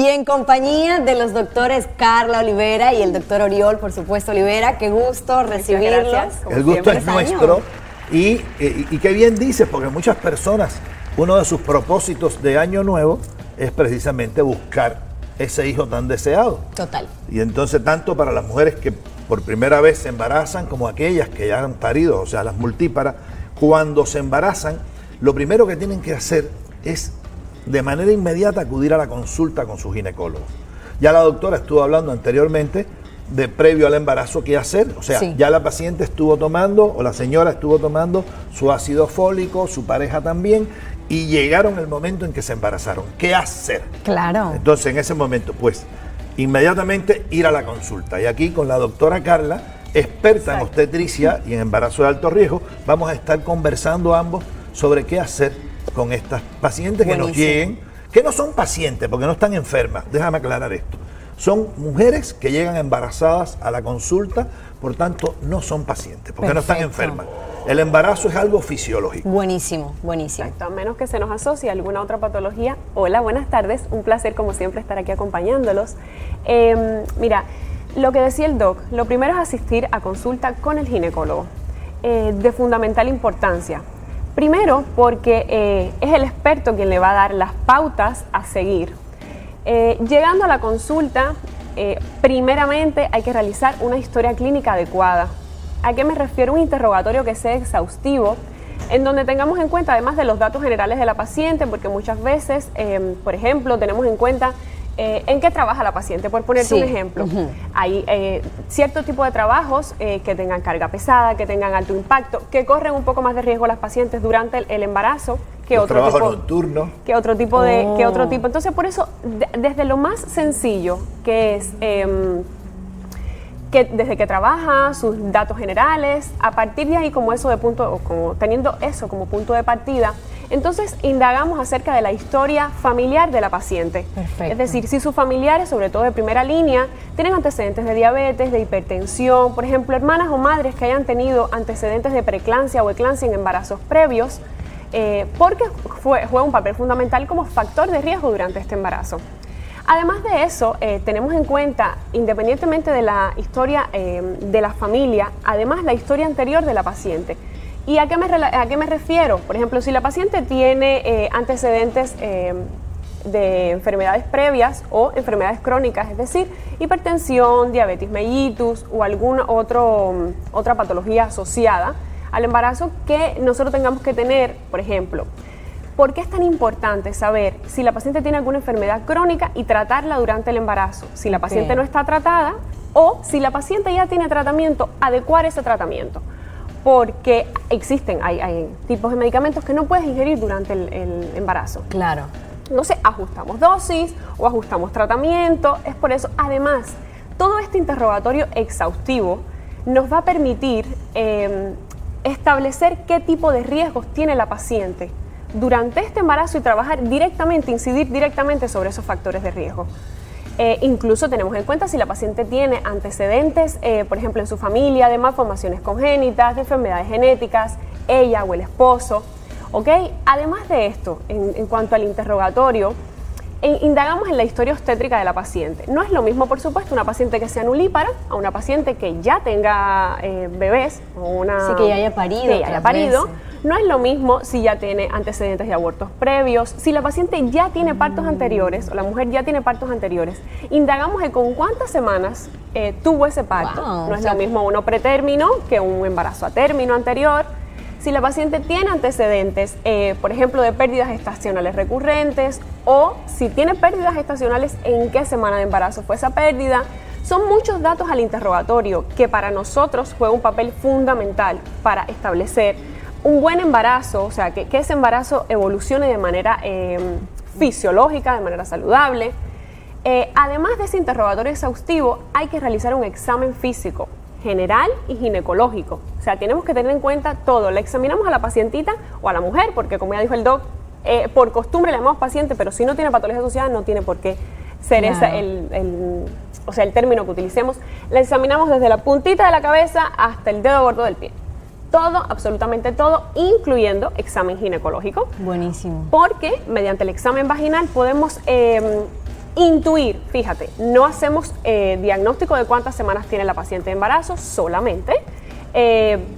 Y en compañía de los doctores Carla Olivera y el doctor Oriol, por supuesto, Olivera, qué gusto recibirlos. El gusto es nuestro. Y qué bien dices, porque muchas personas, uno de sus propósitos de año nuevo es precisamente buscar ese hijo tan deseado. Total. Y entonces, tanto para las mujeres que por primera vez se embarazan, como aquellas que ya han parido, o sea, las multíparas, cuando se embarazan, lo primero que tienen que hacer es de manera inmediata acudir a la consulta con su ginecólogo. Ya la doctora estuvo hablando anteriormente de previo al embarazo qué hacer, o sea, ya la paciente estuvo tomando o la señora estuvo tomando su ácido fólico, su pareja también, y llegaron el momento en que se embarazaron. ¿Qué hacer? Claro. Entonces, en ese momento, pues, inmediatamente ir a la consulta. Y aquí con la doctora Carla, experta en obstetricia y en embarazo de alto riesgo, vamos a estar conversando ambos sobre qué hacer con estas pacientes que nos lleguen, que no son pacientes porque no están enfermas. Déjame aclarar esto. Son mujeres que llegan embarazadas a la consulta, por tanto no son pacientes porque no están enfermas. El embarazo es algo fisiológico. Buenísimo, buenísimo. Exacto, a menos que se nos asocie a alguna otra patología. Hola, buenas tardes. Un placer, como siempre, estar aquí acompañándolos. Mira, lo que decía el doc, lo primero es asistir a consulta con el ginecólogo, de fundamental importancia. Primero, porque es el experto quien le va a dar las pautas a seguir. Llegando a la consulta, primeramente hay que realizar una historia clínica adecuada. ¿A qué me refiero? Un interrogatorio que sea exhaustivo, en donde tengamos en cuenta, además de los datos generales de la paciente, porque muchas veces, por ejemplo, tenemos en cuenta en qué trabaja la paciente, por ponerte un ejemplo. Hay cierto tipo de trabajos que tengan carga pesada, que tengan alto impacto, que corren un poco más de riesgo las pacientes durante el embarazo que los otro tipo nocturno. que otro tipo de que otro tipo. Entonces, por eso, desde lo más sencillo, que es que desde que trabaja, sus datos generales, a partir de ahí, como teniendo eso como punto de partida, entonces indagamos acerca de la historia familiar de la paciente. Perfecto. Es decir, si sus familiares, sobre todo de primera línea, tienen antecedentes de diabetes, de hipertensión, por ejemplo, hermanas o madres que hayan tenido antecedentes de preeclampsia o eclampsia en embarazos previos, porque juega un papel fundamental como factor de riesgo durante este embarazo. Además de eso, tenemos en cuenta, independientemente de la historia de la familia, además la historia anterior de la paciente. ¿Y a qué me refiero? Por ejemplo, si la paciente tiene antecedentes de enfermedades previas o enfermedades crónicas, es decir, hipertensión, diabetes mellitus o alguna otra patología asociada al embarazo que nosotros tengamos que tener, por ejemplo. ¿Por qué es tan importante saber si la paciente tiene alguna enfermedad crónica y tratarla durante el embarazo? Si la paciente no está tratada o si la paciente ya tiene tratamiento, adecuar ese tratamiento. Porque hay tipos de medicamentos que no puedes ingerir durante el embarazo. Claro. Entonces ajustamos dosis o ajustamos tratamiento. Es por eso, además, todo este interrogatorio exhaustivo nos va a permitir establecer qué tipo de riesgos tiene la paciente durante este embarazo y trabajar directamente, incidir directamente sobre esos factores de riesgo. Incluso tenemos en cuenta si la paciente tiene antecedentes, por ejemplo, en su familia, de malformaciones congénitas, de enfermedades genéticas, ella o el esposo, ¿ok? Además de esto, en cuanto al interrogatorio, indagamos en la historia obstétrica de la paciente. No es lo mismo, por supuesto, una paciente que sea nulípara a una paciente que ya tenga bebés o una... Sí, que ya haya parido. No es lo mismo si ya tiene antecedentes de abortos previos, si la paciente ya tiene partos anteriores o la mujer ya tiene partos anteriores. Indagamos con cuántas semanas tuvo ese parto. No es lo mismo uno pretérmino que un embarazo a término anterior. Si la paciente tiene antecedentes, por ejemplo, de pérdidas gestacionales recurrentes o si tiene pérdidas gestacionales, ¿en qué semana de embarazo fue esa pérdida? Son muchos datos al interrogatorio que para nosotros juega un papel fundamental para establecer un buen embarazo, o sea, que ese embarazo evolucione de manera fisiológica, de manera saludable. Además de ese interrogatorio exhaustivo, hay que realizar un examen físico general y ginecológico. O sea, tenemos que tener en cuenta todo. Le examinamos a la pacientita o a la mujer, porque como ya dijo el doc, por costumbre le llamamos paciente, pero si no tiene patología asociada, no tiene por qué ser el término que utilicemos. La examinamos desde la puntita de la cabeza hasta el dedo gordo del pie. Todo, absolutamente todo, incluyendo examen ginecológico. Buenísimo. Porque mediante el examen vaginal podemos intuir, fíjate, no hacemos diagnóstico de cuántas semanas tiene la paciente de embarazo solamente.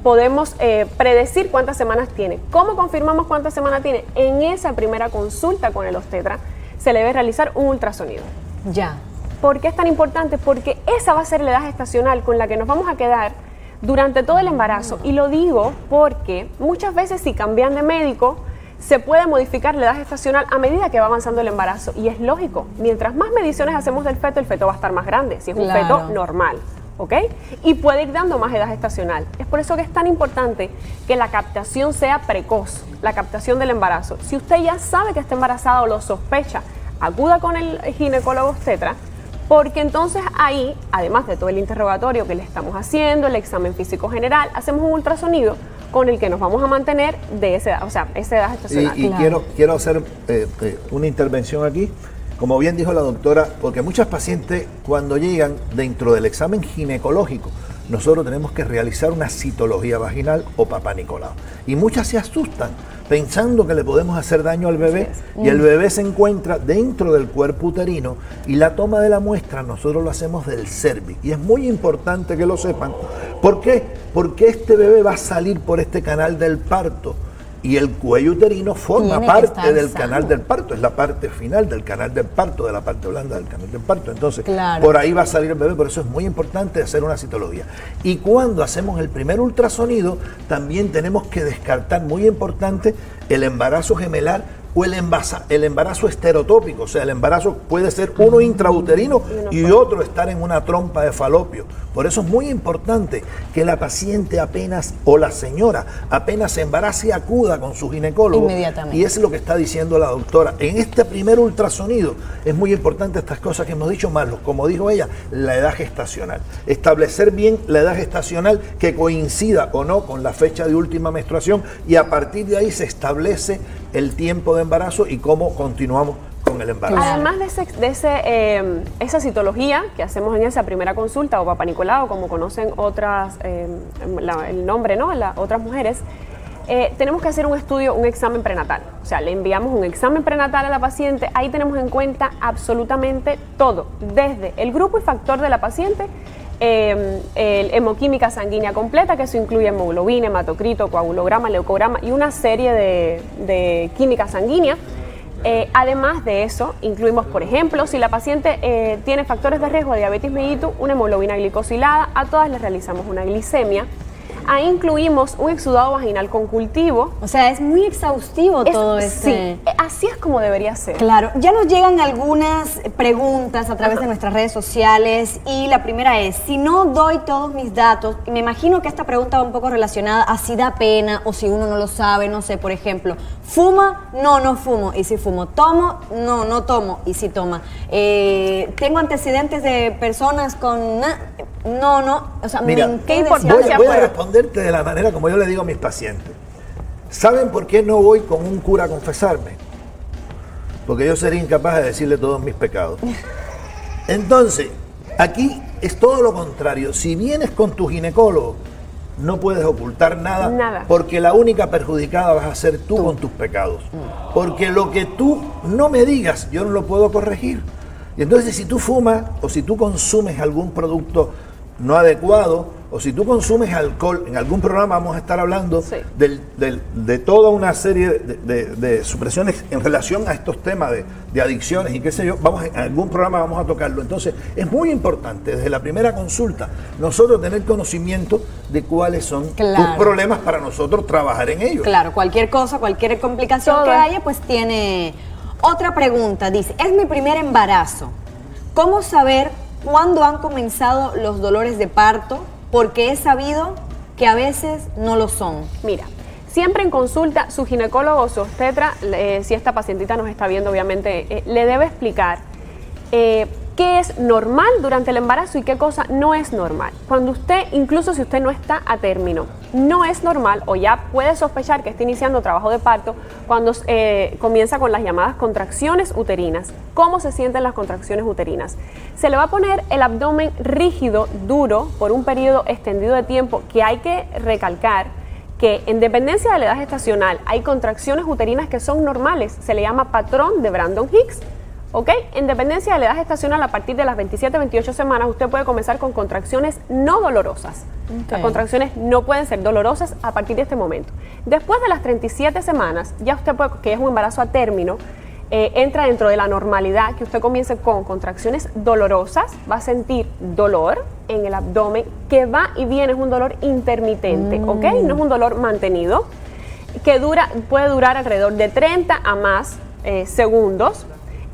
Podemos predecir cuántas semanas tiene. ¿Cómo confirmamos cuántas semanas tiene? En esa primera consulta con el obstetra se le debe realizar un ultrasonido. Ya. ¿Por qué es tan importante? Porque esa va a ser la edad gestacional con la que nos vamos a quedar durante todo el embarazo. Y lo digo porque muchas veces si cambian de médico, se puede modificar la edad gestacional a medida que va avanzando el embarazo. Y es lógico, mientras más mediciones hacemos del feto, el feto va a estar más grande, si es un feto normal. ¿Ok? Y puede ir dando más edad gestacional. Es por eso que es tan importante que la captación sea precoz, la captación del embarazo. Si usted ya sabe que está embarazada o lo sospecha, acuda con el ginecólogo obstetra, porque entonces ahí, además de todo el interrogatorio que le estamos haciendo, el examen físico general, hacemos un ultrasonido con el que nos vamos a mantener de esa edad, o sea, esa edad gestacional. Y quiero hacer una intervención aquí. Como bien dijo la doctora, porque muchas pacientes cuando llegan dentro del examen ginecológico, nosotros tenemos que realizar una citología vaginal o papá Nicolau. Y muchas se asustan pensando que le podemos hacer daño al bebé y el bebé se encuentra dentro del cuerpo uterino y la toma de la muestra nosotros lo hacemos del cervix. Y es muy importante que lo sepan. ¿Por qué? Porque este bebé va a salir por este canal del parto. Y el cuello uterino forma parte del canal del parto, es la parte final del canal del parto, de la parte blanda del canal del parto. Entonces, por ahí va a salir el bebé, por eso es muy importante hacer una citología. Y cuando hacemos el primer ultrasonido, también tenemos que descartar, muy importante, el embarazo gemelar o el embarazo estereotópico, o sea, el embarazo puede ser uno intrauterino y otro estar en una trompa de falopio. Por eso es muy importante que la paciente apenas, o la señora, apenas se embarace y acuda con su ginecólogo. Inmediatamente. Y es lo que está diciendo la doctora. En este primer ultrasonido es muy importante estas cosas que hemos dicho, más, como dijo ella, la edad gestacional. Establecer bien la edad gestacional que coincida o no con la fecha de última menstruación y a partir de ahí se establece el tiempo de embarazo y cómo continuamos con el embarazo. Además de esa citología que hacemos en esa primera consulta, o papá Nicolau, como conocen otras, el nombre, ¿no? Otras mujeres, tenemos que hacer un estudio, un examen prenatal. O sea, le enviamos un examen prenatal a la paciente, ahí tenemos en cuenta absolutamente todo, desde el grupo y factor de la paciente, hemoquímica sanguínea completa, que eso incluye hemoglobina, hematocrito, coagulograma, leucograma y una serie de química sanguínea. Además de eso, incluimos, por ejemplo, si la paciente tiene factores de riesgo de diabetes mellitus, una hemoglobina glicosilada, a todas les realizamos una glicemia. Ahí incluimos un exudado vaginal con cultivo. O sea, es muy exhaustivo todo esto. Sí, así es como debería ser. Claro, ya nos llegan algunas preguntas a través de nuestras redes sociales y la primera es, si no doy todos mis datos, me imagino que esta pregunta va un poco relacionada a si da pena o si uno no lo sabe, no sé, por ejemplo, ¿fuma? No, no fumo. Y si fumo, ¿tomo? No, no tomo. Y si toma. ¿Tengo antecedentes de personas con...? No. O sea, mira, ¿qué importancia voy a responderte de la manera como yo le digo a mis pacientes. ¿Saben por qué no voy con un cura a confesarme? Porque yo sería incapaz de decirle todos mis pecados. Entonces, aquí es todo lo contrario. Si vienes con tu ginecólogo, no puedes ocultar nada, porque la única perjudicada vas a ser tú con tus pecados. Porque lo que tú no me digas, yo no lo puedo corregir. Y entonces, si tú fumas o si tú consumes algún producto no adecuado, o si tú consumes alcohol, en algún programa vamos a estar hablando de toda una serie de supresiones en relación a estos temas de adicciones y qué sé yo, en algún programa vamos a tocarlo. Entonces, es muy importante desde la primera consulta nosotros tener conocimiento de cuáles son tus problemas para nosotros trabajar en ellos. Claro, cualquier cosa, cualquier complicación que haya, pues tiene... Otra pregunta, dice, es mi primer embarazo. ¿Cómo saber cuándo han comenzado los dolores de parto? Porque he sabido que a veces no lo son. Mira, siempre en consulta, su ginecólogo o su obstetra, si esta pacientita nos está viendo, obviamente, le debe explicar qué es normal durante el embarazo y qué cosa no es normal. Cuando usted, incluso si usted no está a término, no es normal o ya puede sospechar que está iniciando trabajo de parto cuando comienza con las llamadas contracciones uterinas. ¿Cómo se sienten las contracciones uterinas? Se le va a poner el abdomen rígido, duro, por un periodo extendido de tiempo, que hay que recalcar que en dependencia de la edad gestacional hay contracciones uterinas que son normales. Se le llama patrón de Brandon Hicks. ¿Ok? En dependencia de la edad gestacional, a partir de las 27-28 semanas, usted puede comenzar con contracciones no dolorosas. Las contracciones no pueden ser dolorosas a partir de este momento. Después de las 37 semanas, ya usted puede, que es un embarazo a término, entra dentro de la normalidad, que usted comience con contracciones dolorosas, va a sentir dolor en el abdomen, que va y viene, es un dolor intermitente, ¿ok? No es un dolor mantenido, que puede durar alrededor de 30 a más segundos.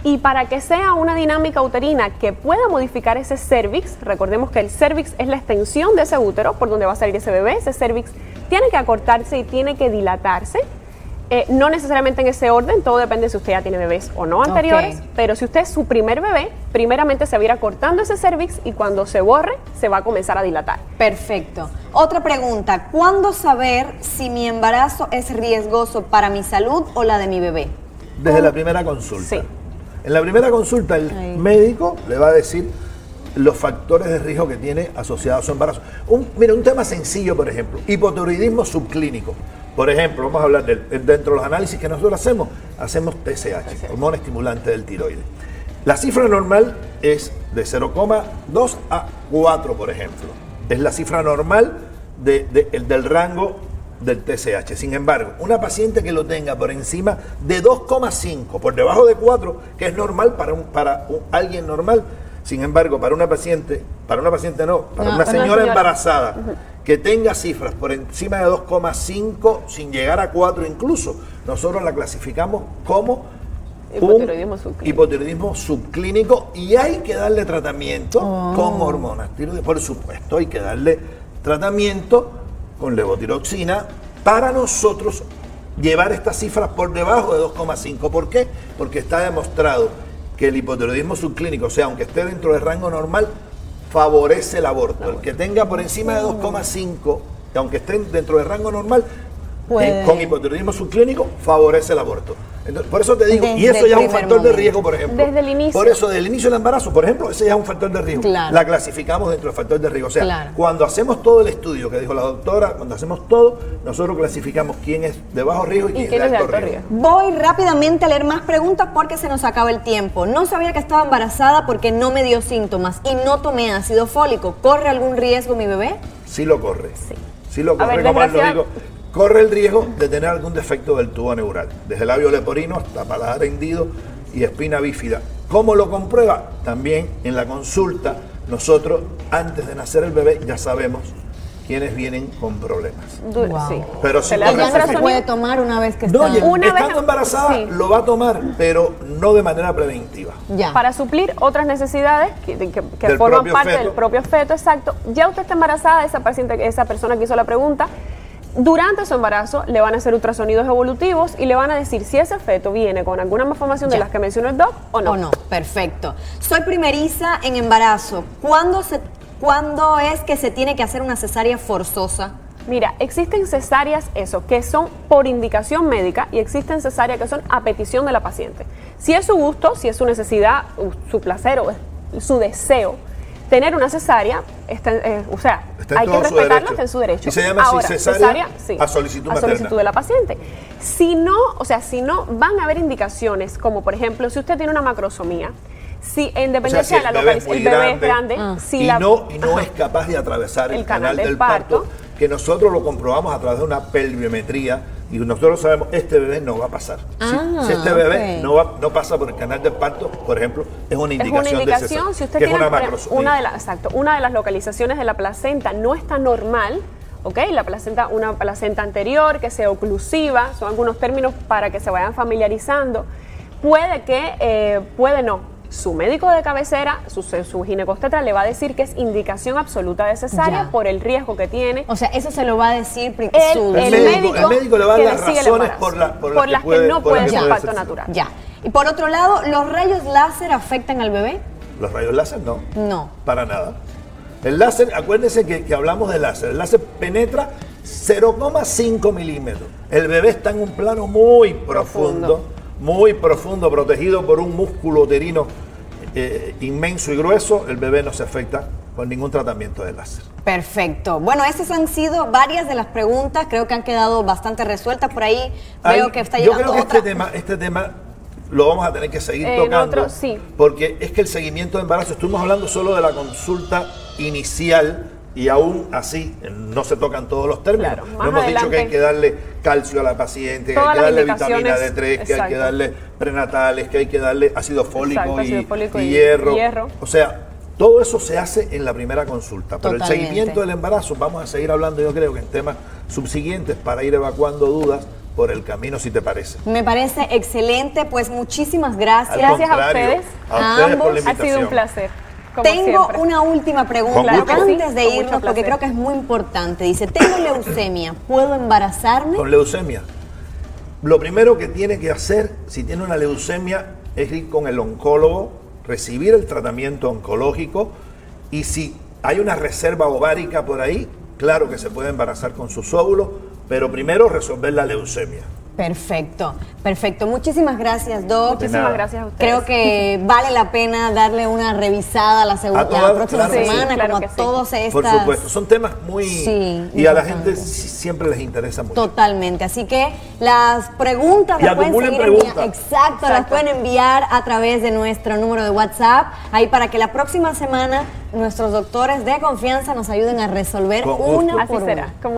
Y para que sea una dinámica uterina que pueda modificar ese cervix, recordemos que el cervix es la extensión de ese útero por donde va a salir ese bebé, ese cervix tiene que acortarse y tiene que dilatarse, no necesariamente en ese orden, todo depende si usted ya tiene bebés o no anteriores, pero si usted es su primer bebé, primeramente se va a ir acortando ese cervix y cuando se borre, se va a comenzar a dilatar. Perfecto. Otra pregunta, ¿cuándo saber si mi embarazo es riesgoso para mi salud o la de mi bebé? Desde la primera consulta. Sí. En la primera consulta el médico le va a decir los factores de riesgo que tiene asociado a su embarazo. Mira, un tema sencillo, por ejemplo, hipotiroidismo subclínico. Por ejemplo, vamos a hablar dentro de los análisis que nosotros hacemos TSH, hormona estimulante del tiroides. La cifra normal es de 0,2 a 4, por ejemplo. Es la cifra normal del rango del TSH. Sin embargo, una paciente que lo tenga por encima de 2,5, por debajo de 4, que es normal para alguien normal, sin embargo, para una señora embarazada que tenga cifras por encima de 2,5 sin llegar a 4 incluso, nosotros la clasificamos como hipotiroidismo subclínico y hay que darle tratamiento con hormonas tiroides. Por supuesto, hay que darle tratamiento con levotiroxina para nosotros llevar estas cifras por debajo de 2,5. ¿Por qué? Porque está demostrado que el hipotiroidismo subclínico, o sea, aunque esté dentro del rango normal, favorece el aborto. El que tenga por encima de 2,5, aunque esté dentro del rango normal, con hipotiroidismo subclínico, favorece el aborto. Entonces, por eso te digo, y eso ya es un factor de riesgo, por ejemplo. Desde el inicio. Por eso, desde el inicio del embarazo, por ejemplo, ese ya es un factor de riesgo. Claro. La clasificamos dentro del factor de riesgo. O sea, cuando hacemos todo el estudio que dijo la doctora, cuando hacemos todo, nosotros clasificamos quién es de bajo riesgo y quién es de alto riesgo. Voy rápidamente a leer más preguntas porque se nos acaba el tiempo. No sabía que estaba embarazada porque no me dio síntomas y no tomé ácido fólico. ¿Corre algún riesgo mi bebé? Sí lo corre. Sí. Sí lo corre, como lo digo. Corre el riesgo de tener algún defecto del tubo neural, desde labio leporino hasta paladar hendido y espina bífida. ¿Cómo lo comprueba? También en la consulta, nosotros antes de nacer el bebé ya sabemos quiénes vienen con problemas. Sí. Pero si Ya no se puede tomar una vez que está... estando embarazada lo va a tomar, pero no de manera preventiva. Ya. Para suplir otras necesidades que Del forman propio parte feto. del propio feto, exacto. Ya usted está embarazada, esa persona que hizo la pregunta, durante su embarazo le van a hacer ultrasonidos evolutivos y le van a decir si ese feto viene con alguna malformación de las que mencionó el doc o no. O no, perfecto. Soy primeriza en embarazo. ¿Cuándo es que se tiene que hacer una cesárea forzosa? Mira, existen cesáreas, que son por indicación médica y existen cesáreas que son a petición de la paciente. Si es su gusto, si es su necesidad, su placer o su deseo, tener una cesárea, hay que respetarlo, está en su derecho. Y se llama ahora, cesárea sí, a solicitud a materna. solicitud de la paciente. Si no, van a haber indicaciones, como por ejemplo, si usted tiene una macrosomía, si en dependencia de la localización, el bebé es grande, no es capaz de atravesar el canal del parto, que nosotros lo comprobamos a través de una pelviometría y nosotros sabemos este bebé no va a pasar. Si este bebé no pasa por el canal del parto, por ejemplo, es una indicación de cesárea, si usted que tiene es una macrosomía. una de las localizaciones de la placenta no está normal, ¿ok? Una placenta anterior que sea oclusiva, son algunos términos para que se vayan familiarizando. Puede no. Su médico de cabecera, su ginecobstetra, le va a decir que es indicación absoluta de cesárea por el riesgo que tiene. O sea, eso se lo va a decir el médico le va a dar las razones por las que no puede ser parto natural. Ya. Y por otro lado, ¿los rayos láser afectan al bebé? Los rayos láser no. No. Para nada. El láser, acuérdense que hablamos de láser. El láser penetra 0,5 milímetros. El bebé está en un plano muy profundo, protegido por un músculo uterino inmenso y grueso. El bebé no se afecta con ningún tratamiento de láser. Perfecto. Bueno, esas han sido varias de las preguntas. Creo que han quedado bastante resueltas por ahí. Veo que está llegando otra. Yo creo que este tema lo vamos a tener que seguir tocando. Nosotros, sí. Porque es que el seguimiento de embarazo, estuvimos hablando solo de la consulta inicial y aún así no se tocan todos los términos. Claro, no más hemos dicho adelante, que hay que darle calcio a la paciente, que hay todas que las darle vitamina indicaciones, D3, que hay que exacto. darle prenatales, que hay que darle ácido fólico, Exacto, ácido fólico y y hierro. hierro. O sea, todo eso se hace en la primera consulta. Pero el Totalmente. seguimiento del embarazo vamos a seguir hablando, yo creo que en temas subsiguientes para ir evacuando dudas por el camino, si te parece. Me parece excelente, pues muchísimas gracias. Al Gracias a contrario, ustedes. a ustedes por la ambos. Ha sido invitación. un placer. Como Tengo siempre. una última pregunta Con gusto. antes de Con mucho irnos, porque placer. creo que es muy importante. Dice, tengo leucemia, ¿puedo embarazarme? Con leucemia. Lo primero que tiene que hacer, si tiene una leucemia, es ir con el oncólogo, recibir el tratamiento oncológico y si hay una reserva ovárica por ahí, claro que se puede embarazar con sus óvulos, pero primero resolver la leucemia. Perfecto, perfecto. Muchísimas gracias, Doc. Muchísimas gracias a ustedes. Creo que vale la pena darle una revisada la A todas, la próxima claro. semana, Sí, claro como que a sí. todos estas. Por supuesto, son temas muy... Sí, y a la importante. gente siempre les interesa mucho. Totalmente. Así que las preguntas Y las pueden acumulen seguir preguntas. enviando. Exacto, las pueden enviar a través de nuestro número de WhatsApp, ahí para que la próxima semana nuestros doctores de confianza nos ayuden a resolver Con gusto. una Así por será. una. Como